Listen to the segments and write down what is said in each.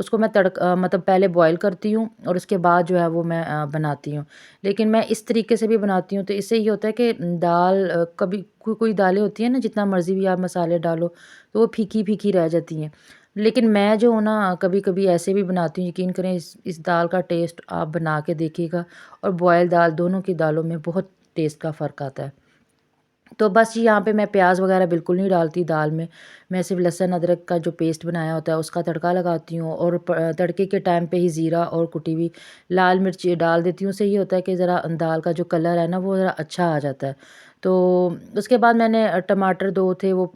اس کو میں مطلب پہلے بوائل کرتی ہوں اور اس کے بعد جو ہے وہ میں بناتی ہوں۔ لیکن میں اس طریقے سے بھی بناتی ہوں تو اس سے یہ ہوتا ہے کہ دال کبھی کوئی دالیں ہوتی ہیں نا جتنا مرضی بھی آپ مسالے ڈالو تو وہ پھیکی پھیکی رہ جاتی ہیں، لیکن میں جو ہوں نا کبھی کبھی ایسے بھی بناتی ہوں، یقین کریں اس دال کا ٹیسٹ آپ بنا کے دیکھیے گا، اور بوائل دال دونوں کی دالوں میں بہت ٹیسٹ کا فرق آتا ہے۔ تو بس یہاں پہ میں پیاز وغیرہ بالکل نہیں ڈالتی دال میں صرف لہسن ادرک کا جو پیسٹ بنایا ہوتا ہے اس کا تڑکا لگاتی ہوں، اور تڑکے کے ٹائم پہ ہی زیرہ اور کٹی ہوئی لال مرچ ڈال دیتی ہوں۔ اس سے یہ ہوتا ہے کہ ذرا دال کا جو کلر ہے نا وہ ذرا اچھا آ جاتا ہے۔ تو اس کے بعد میں نے ٹماٹر 2 تھے وہ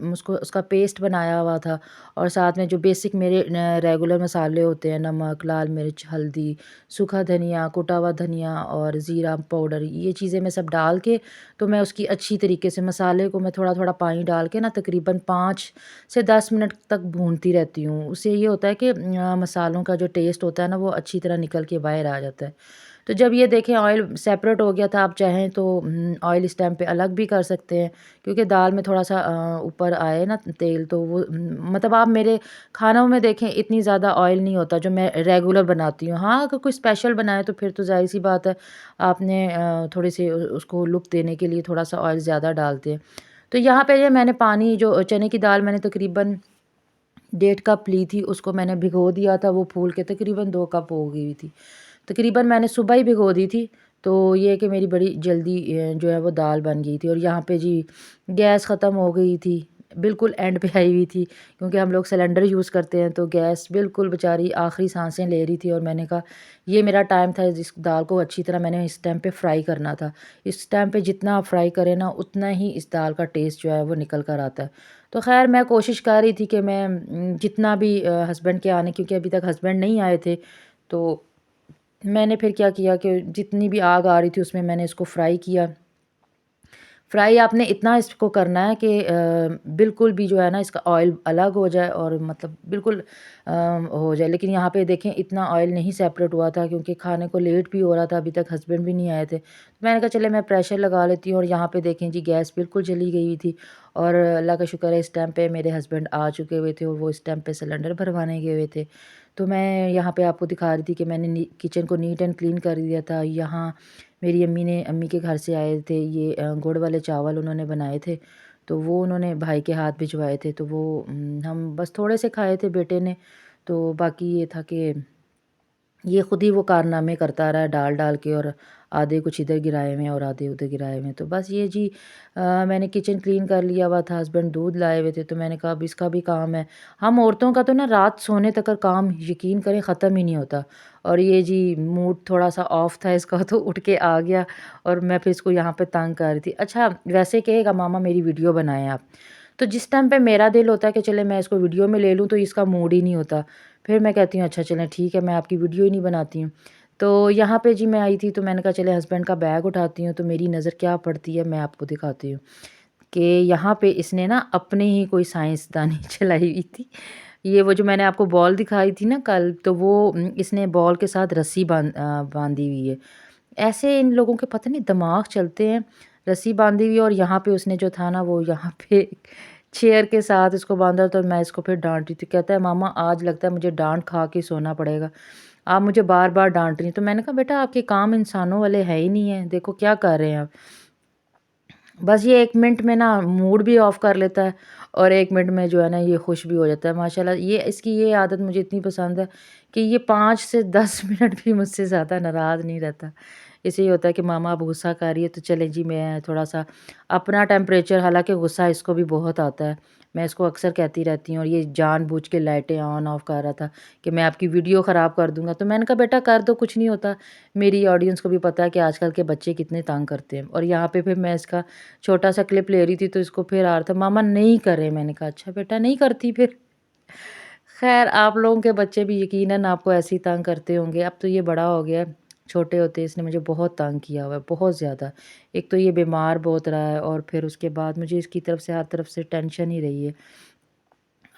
اس کا پیسٹ بنایا ہوا تھا، اور ساتھ میں جو بیسک میرے ریگولر مسالے ہوتے ہیں، نمک، لال مرچ، ہلدی، سوکھا دھنیا، کوٹا ہوا دھنیا اور زیرہ پاؤڈر، یہ چیزیں میں سب ڈال کے تو میں اس کی اچھی طریقے سے مسالے کو میں تھوڑا تھوڑا پانی ڈال کے نا تقریباً 5 سے 10 منٹ تک بھونتی رہتی ہوں۔ اس سے یہ ہوتا ہے کہ مسالوں کا جو ٹیسٹ ہوتا ہے نا وہ اچھی طرح نکل کے باہر آ جاتا ہے۔ تو جب یہ دیکھیں آئل سیپریٹ ہو گیا تھا، آپ چاہیں تو آئل اس ٹائم پہ الگ بھی کر سکتے ہیں، کیونکہ دال میں تھوڑا سا اوپر آئے نا تیل تو وہ مطلب آپ میرے کھانوں میں دیکھیں اتنی زیادہ آئل نہیں ہوتا جو میں ریگولر بناتی ہوں۔ ہاں اگر کوئی اسپیشل بنائے تو پھر تو ظاہر سی بات ہے آپ نے تھوڑے سے اس کو لک دینے کے لیے تھوڑا سا آئل زیادہ ڈالتے ہیں۔ تو یہاں پہ یہ میں نے پانی جو چنے کی دال میں نے تقریباً 1.5 کپ لی تھی، اس کو میں نے بھگو دیا تھا، وہ پھول کے تقریباً 2 کپ ہو گئی ہوئی تھی۔ تقریباً میں نے صبح ہی بھگو دی تھی، تو یہ کہ میری بڑی جلدی جو ہے وہ دال بن گئی تھی۔ اور یہاں پہ جی گیس ختم ہو گئی تھی، بالکل اینڈ پہ آئی ہوئی تھی، کیونکہ ہم لوگ سلنڈر یوز کرتے ہیں تو گیس بالکل بیچاری آخری سانسیں لے رہی تھی، اور میں نے کہا یہ میرا ٹائم تھا جس دال کو اچھی طرح میں نے اس ٹائم پہ فرائی کرنا تھا۔ اس ٹائم پہ جتنا آپ فرائی کریں نا اتنا ہی اس دال کا ٹیسٹ جو ہے وہ نکل کر آتا ہے۔ تو خیر میں کوشش کر رہی تھی کہ میں جتنا بھی ہسبینڈ کے آنے، کیونکہ ابھی تک ہسبینڈ نہیں آئے تھے، تو میں نے پھر کیا کیا کہ جتنی بھی آگ آ رہی تھی اس میں میں نے اس کو فرائی کیا۔ فرائی آپ نے اتنا اس کو کرنا ہے کہ بالکل بھی جو ہے نا اس کا آئل الگ ہو جائے، اور مطلب بالکل ہو جائے۔ لیکن یہاں پہ دیکھیں اتنا آئل نہیں سیپریٹ ہوا تھا، کیونکہ کھانے کو لیٹ بھی ہو رہا تھا، ابھی تک ہسبینڈ بھی نہیں آئے تھے۔ تو میں نے کہا چلے میں پریشر لگا لیتی ہوں، اور یہاں پہ دیکھیں جی گیس بالکل چلی گئی ہوئی تھی، اور اللہ کا شکر ہے اس ٹائم پہ میرے ہسبینڈ آ چکے ہوئے تھے، اور وہ اس ٹائم پہ سلنڈر بھروانے گئے ہوئے تھے۔ تو میں یہاں پہ آپ کو دکھا رہی تھی کہ میں نے کچن کو نیٹ اینڈ کلین کر دیا تھا۔ یہاں میری امی کے گھر سے آئے تھے، یہ گڑ والے چاول انہوں نے بنائے تھے، تو وہ انہوں نے بھائی کے ہاتھ بھجوائے تھے، تو وہ ہم بس تھوڑے سے کھائے تھے بیٹے نے۔ تو باقی یہ تھا کہ یہ خود ہی وہ کارنامے کرتا رہا ہے ڈال ڈال کے، اور آدھے کچھ ادھر گرائے ہوئے ہیں اور آدھے ادھر گرائے ہوئے ہیں۔ تو بس یہ جی میں نے کچن کلین کر لیا ہوا تھا، ہسبینڈ دودھ لائے ہوئے تھے، تو میں نے کہا اب اس کا بھی کام ہے۔ ہم عورتوں کا تو نا رات سونے تک کا کام یقین کریں ختم ہی نہیں ہوتا، اور یہ جی موڈ تھوڑا سا آف تھا اس کا تو اٹھ کے آ گیا، اور میں پھر اس کو یہاں پہ تنگ کر رہی تھی۔ اچھا ویسے کہے گا ماما میری ویڈیو بنائیں آپ، تو جس ٹائم پہ میرا دل ہوتا ہے کہ چلے میں اس کو ویڈیو میں لے لوں تو اس کا موڈ ہی نہیں ہوتا، پھر میں کہتی ہوں اچھا چلیں ٹھیک ہے میں آپ کی ویڈیو ہی نہیں بناتی ہوں۔ تو یہاں پہ جی میں آئی تھی تو میں نے کہا چلے ہسبینڈ کا بیگ اٹھاتی ہوں، تو میری نظر کیا پڑتی ہے میں آپ کو دکھاتی ہوں کہ یہاں پہ اس نے نا اپنے ہی کوئی سائنسدانی چلائی ہوئی تھی۔ یہ وہ جو میں نے آپ کو بال دکھائی تھی نا کل، تو وہ اس نے بال کے ساتھ رسی باندھی ہوئی ہے۔ ایسے ان لوگوں کے پتہ نہیں دماغ چلتے ہیں، رسی باندھی ہوئی ہے، اور یہاں پہ اس نے جو تھا نا وہ یہاں پہ چیئر کے ساتھ اس کو باندھا، تو میں اس کو پھر ڈانٹ رہی تھی، کہتا ہے ماما آج لگتا ہے مجھے ڈانٹ کھا کے سونا پڑے گا، آپ مجھے بار بار ڈانٹ رہی ہیں۔ تو میں نے کہا بیٹا آپ کے کام انسانوں والے ہے ہی نہیں ہیں، دیکھو کیا کر رہے ہیں آپ۔ بس یہ 1 منٹ میں نا موڈ بھی آف کر لیتا ہے، اور 1 منٹ میں جو ہے نا یہ خوش بھی ہو جاتا ہے ماشاءاللہ۔ یہ اس کی یہ عادت مجھے اتنی پسند ہے کہ یہ 5 سے 10 منٹ بھی مجھ سے زیادہ ناراض نہیں رہتا۔ اسے یہ ہوتا ہے کہ ماما اب غصہ کر رہی ہے تو چلیں جی میں تھوڑا سا اپنا ٹیمپریچر، حالانکہ غصہ اس کو بھی بہت آتا ہے، میں اس کو اکثر کہتی رہتی ہوں، اور یہ جان بوجھ کے لائٹیں آن آف کر رہا تھا کہ میں آپ کی ویڈیو خراب کر دوں گا۔ تو میں نے کہا بیٹا کر دو کچھ نہیں ہوتا، میری آڈینس کو بھی پتہ ہے کہ آج کل کے بچے کتنے تنگ کرتے ہیں۔ اور یہاں پہ پھر میں اس کا چھوٹا سا کلپ لے رہی تھی تو اس کو پھر آ رہا تھا ماما نہیں کرے، میں نے کہا اچھا بیٹا نہیں کرتی پھر۔ خیر آپ لوگوں کے بچے بھی یقیناً آپ کو ایسے ہی تنگ کرتے ہوں گے، اب تو یہ بڑا ہو گیا ہے، چھوٹے ہوتے اس نے مجھے بہت تنگ کیا ہوا ہے، بہت زیادہ۔ ایک تو یہ بیمار بہت رہا ہے، اور پھر اس کے بعد مجھے اس کی طرف سے ہر طرف سے ٹینشن ہی رہی ہے۔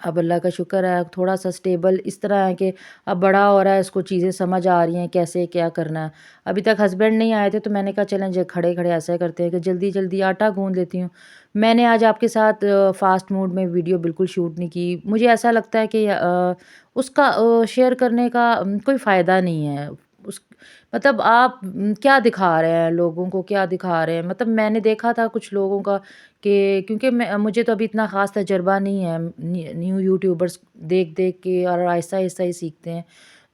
اب اللہ کا شکر ہے اب تھوڑا سا اسٹیبل اس طرح ہے کہ اب بڑا ہو رہا ہے، اس کو چیزیں سمجھ آ رہی ہیں کیسے کیا کرنا ہے۔ ابھی تک ہسبینڈ نہیں آئے تھے تو میں نے کہا چلیں کھڑے کھڑے ایسا کرتے ہیں کہ جلدی جلدی آٹا گوندھ لیتی ہوں۔ میں نے آج آپ کے ساتھ فاسٹ موڈ میں ویڈیو بالکل شوٹ نہیں کی، مجھے ایسا لگتا ہے کہ اس کا شیئر کرنے کا کوئی فائدہ نہیں ہے۔ اس مطلب آپ کیا دکھا رہے ہیں لوگوں کو، کیا دکھا رہے ہیں؟ مطلب میں نے دیکھا تھا کچھ لوگوں کا کہ کیونکہ مجھے تو ابھی اتنا خاص تجربہ نہیں ہے، نیو یوٹیوبرس دیکھ دیکھ کے اور آہستہ آہستہ ہی سیکھتے ہیں۔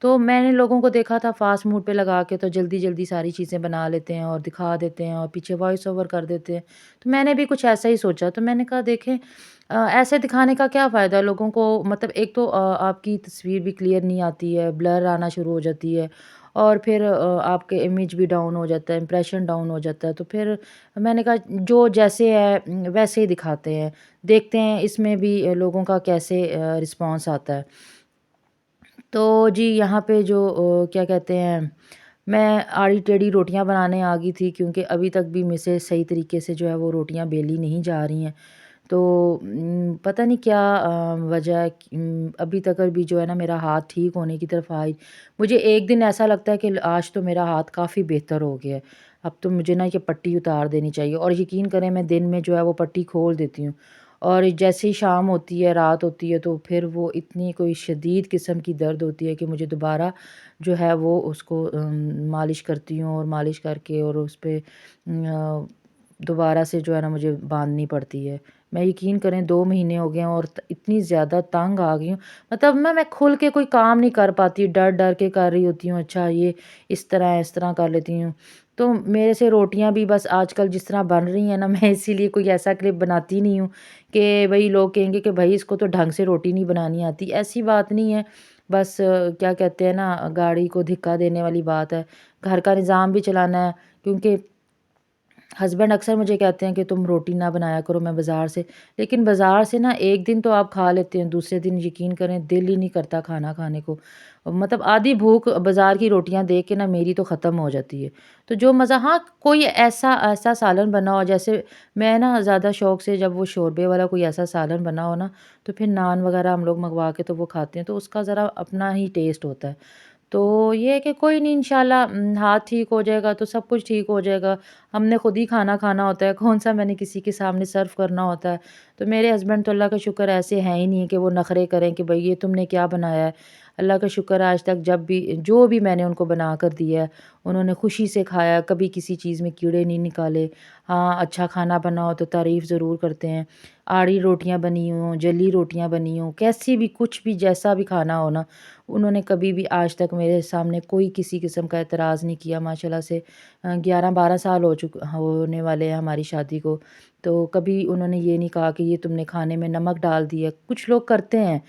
تو میں نے لوگوں کو دیکھا تھا فاسٹ موڈ پہ لگا کے تو جلدی جلدی ساری چیزیں بنا لیتے ہیں اور دکھا دیتے ہیں اور پیچھے وائس اوور کر دیتے ہیں۔ تو میں نے بھی کچھ ایسا ہی سوچا، تو میں نے کہا دیکھیں ایسے دکھانے کا کیا فائدہ ہے لوگوں کو؟ مطلب ایک تو آپ کی تصویر بھی کلیئر نہیں آتی ہے، بلر آنا شروع ہو جاتی ہے، اور پھر آپ کے امیج بھی ڈاؤن ہو جاتا ہے، امپریشن ڈاؤن ہو جاتا ہے۔ تو پھر میں نے کہا جو جیسے ہے ویسے ہی دکھاتے ہیں، دیکھتے ہیں اس میں بھی لوگوں کا کیسے رسپانس آتا ہے۔ تو جی یہاں پہ جو کیا کہتے ہیں، میں آڑی ٹیڑھی روٹیاں بنانے آ گئی تھی کیونکہ ابھی تک بھی مجھ سے صحیح طریقے سے جو ہے وہ روٹیاں بیلی نہیں جا رہی ہیں۔ تو پتہ نہیں کیا وجہ ہے ابھی تک بھی جو ہے نا میرا ہاتھ ٹھیک ہونے کی طرف آئی۔ مجھے ایک دن ایسا لگتا ہے کہ آج تو میرا ہاتھ کافی بہتر ہو گیا ہے، اب تو مجھے نا یہ پٹی اتار دینی چاہیے، اور یقین کریں میں دن میں جو ہے وہ پٹی کھول دیتی ہوں، اور جیسے ہی شام ہوتی ہے رات ہوتی ہے تو پھر وہ اتنی کوئی شدید قسم کی درد ہوتی ہے کہ مجھے دوبارہ جو ہے وہ اس کو مالش کرتی ہوں، اور مالش کر کے اور اس پہ دوبارہ سے جو ہے نا مجھے باندھنی پڑتی ہے۔ میں یقین کریں 2 مہینے ہو گئے ہیں اور اتنی زیادہ تنگ آ گئی ہوں، مطلب میں کھل کے کوئی کام نہیں کر پاتی، ڈر ڈر کے کر رہی ہوتی ہوں، اچھا یہ اس طرح ہے اس طرح کر لیتی ہوں۔ تو میرے سے روٹیاں بھی بس آج کل جس طرح بن رہی ہیں نا، میں اسی لیے کوئی ایسا کلپ بناتی نہیں ہوں کہ بھئی لوگ کہیں گے کہ بھائی اس کو تو ڈھنگ سے روٹی نہیں بنانی آتی، ایسی بات نہیں ہے۔ بس کیا کہتے ہیں نا، گاڑی کو دھکا دینے والی بات ہے، گھر کا نظام بھی چلانا ہے، کیونکہ ہسبینڈ اکثر مجھے کہتے ہیں کہ تم روٹی نہ بنایا کرو میں بازار سے، لیکن بازار سے نا ایک دن تو آپ کھا لیتے ہیں، دوسرے دن یقین کریں دل ہی نہیں کرتا کھانا کھانے کو، مطلب آدھی بھوک بازار کی روٹیاں دیکھ کے نا میری تو ختم ہو جاتی ہے۔ تو جو مزہ، ہاں کوئی ایسا ایسا سالن بنا ہو، جیسے میں نا زیادہ شوق سے جب وہ شوربے والا کوئی ایسا سالن بنا ہو نا، تو پھر نان وغیرہ ہم لوگ منگوا کے تو وہ کھاتے ہیں، تو اس کا ذرا اپنا ہی ٹیسٹ ہوتا ہے۔ تو یہ ہے کہ کوئی نہیں انشاءاللہ ہاتھ ٹھیک ہو جائے گا تو سب کچھ ٹھیک ہو جائے گا۔ ہم نے خود ہی کھانا کھانا ہوتا ہے، کون سا میں نے کسی کے سامنے سرو کرنا ہوتا ہے۔ تو میرے ہسبینڈ تو اللہ کا شکر ایسے ہیں ہی نہیں کہ وہ نخرے کریں کہ بھئی یہ تم نے کیا بنایا ہے۔ اللہ کا شکر ہے آج تک جب بھی جو بھی میں نے ان کو بنا کر دیا ہے انہوں نے خوشی سے کھایا، کبھی کسی چیز میں کیڑے نہیں نکالے۔ ہاں اچھا کھانا بنا ہو تو تعریف ضرور کرتے ہیں، آڑی روٹیاں بنی ہوں، جلی روٹیاں بنی ہوں، کیسی بھی کچھ بھی جیسا بھی کھانا ہو نا، انہوں نے کبھی بھی آج تک میرے سامنے کوئی کسی قسم کا اعتراض نہیں کیا۔ ماشاءاللہ سے 11-12 سال ہونے والے ہیں ہماری شادی کو، تو کبھی انہوں نے یہ نہیں کہا کہ یہ تم نے کھانے میں نمک ڈال دیا۔ کچھ لوگ کرتے ہیں،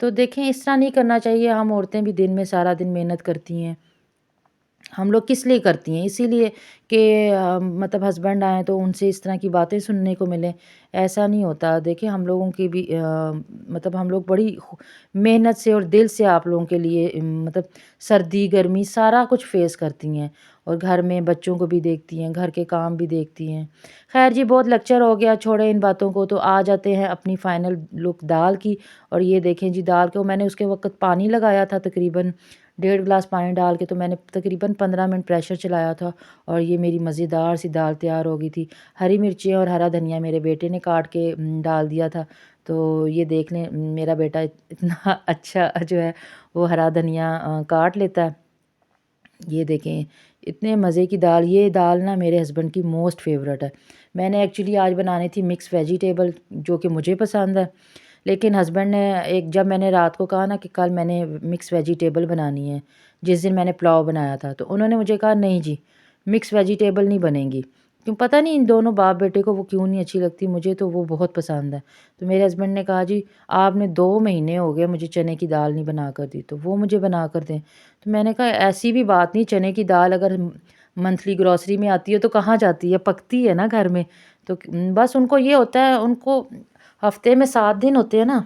تو دیکھیں اس طرح نہیں کرنا چاہیے۔ ہم عورتیں بھی دن میں سارا دن محنت کرتی ہیں، ہم لوگ کس لیے کرتی ہیں؟ اسی لیے کہ مطلب ہسبینڈ آئیں تو ان سے اس طرح کی باتیں سننے کو ملیں، ایسا نہیں ہوتا۔ دیکھیں ہم لوگوں کی بھی مطلب ہم لوگ بڑی محنت سے اور دل سے آپ لوگوں کے لیے مطلب سردی گرمی سارا کچھ فیس کرتی ہیں، اور گھر میں بچوں کو بھی دیکھتی ہیں، گھر کے کام بھی دیکھتی ہیں۔ خیر جی بہت لیکچر ہو گیا، چھوڑیں ان باتوں کو، تو آ جاتے ہیں اپنی فائنل لک دال کی۔ اور یہ دیکھیں جی دال کو میں نے اس کے وقت پانی لگایا تھا، تقریباً 1.5 گلاس پانی ڈال کے، تو میں نے تقریباً 15 منٹ پریشر چلایا تھا، اور یہ میری مزیدار سی دال تیار ہو گئی تھی۔ ہری مرچیں اور ہرا دھنیا میرے بیٹے نے کاٹ کے ڈال دیا تھا، تو یہ دیکھ لیں میرا بیٹا اتنا اچھا جو ہے وہ ہرا دھنیا کاٹ لیتا ہے۔ یہ دیکھیں اتنے مزے کی دال، یہ دال نا میرے ہسبینڈ کی موسٹ فیوریٹ ہے۔ میں نے ایکچولی آج بنانی تھی مکس ویجیٹیبل جو کہ مجھے پسند ہے، لیکن ہسبینڈ نے جب میں نے رات کو کہا نا کہ کل میں نے مکس ویجیٹیبل بنانی ہے، جس دن میں نے پلاؤ بنایا تھا، تو انہوں نے مجھے کہا نہیں جی مکس ویجیٹیبل نہیں بنے گی، کیوں پتہ نہیں ان دونوں باپ بیٹے کو وہ کیوں نہیں اچھی لگتی، مجھے تو وہ بہت پسند ہے۔ تو میرے ہسبینڈ نے کہا جی آپ نے 2 مہینے ہو گئے مجھے چنے کی دال نہیں بنا کر دی، تو وہ مجھے بنا کر دیں۔ تو میں نے کہا ایسی بھی بات نہیں، چنے کی دال اگر منتھلی گروسری میں آتی ہے تو کہاں جاتی ہے، پکتی ہے نا گھر میں۔ تو بس ان کو یہ ہوتا ہے، ان کو ہفتے میں 7 دن ہوتے ہیں نا،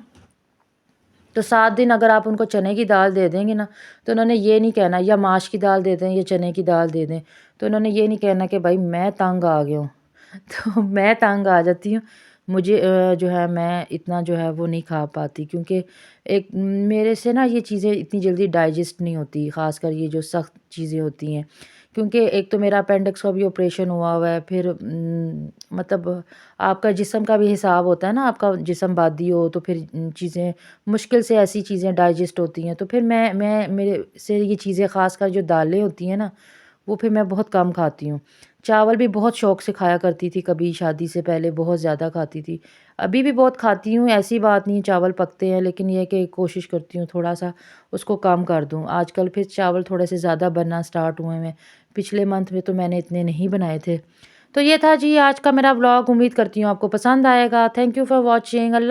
تو 7 دن اگر آپ ان کو چنے کی دال دے دیں گے نا، تو انہوں نے یہ نہیں کہنا یا ماش کی دال دے دیں یا چنے کی دال دے دیں، تو انہوں نے یہ نہیں کہنا کہ بھائی میں تنگ آ گیا ہوں تو میں تنگ آ جاتی ہوں۔ مجھے جو ہے میں اتنا جو ہے وہ نہیں کھا پاتی، کیونکہ ایک میرے سے نا یہ چیزیں اتنی جلدی ڈائجسٹ نہیں ہوتی، خاص کر یہ جو سخت چیزیں ہوتی ہیں، کیونکہ ایک تو میرا اپینڈکس کا بھی آپریشن ہوا ہے، پھر مطلب آپ کا جسم کا بھی حساب ہوتا ہے نا، آپ کا جسم بادی ہو تو پھر چیزیں مشکل سے ایسی چیزیں ڈائجسٹ ہوتی ہیں، تو پھر میں میرے سے یہ چیزیں خاص کر جو دالیں ہوتی ہیں نا، وہ پھر میں بہت کم کھاتی ہوں۔ چاول بھی بہت شوق سے کھایا کرتی تھی، کبھی شادی سے پہلے بہت زیادہ کھاتی تھی، ابھی بھی بہت کھاتی ہوں، ایسی بات نہیں چاول پکتے ہیں، لیکن یہ ہے کہ کوشش کرتی ہوں تھوڑا سا اس کو کم کر دوں۔ آج کل پھر چاول تھوڑے سے زیادہ بننا سٹارٹ ہوئے ہیں، پچھلے منتھ میں تو میں نے اتنے نہیں بنائے تھے۔ تو یہ تھا جی آج کا میرا ولاگ، امید کرتی ہوں آپ کو پسند آئے گا۔ Thank you for watching. Allah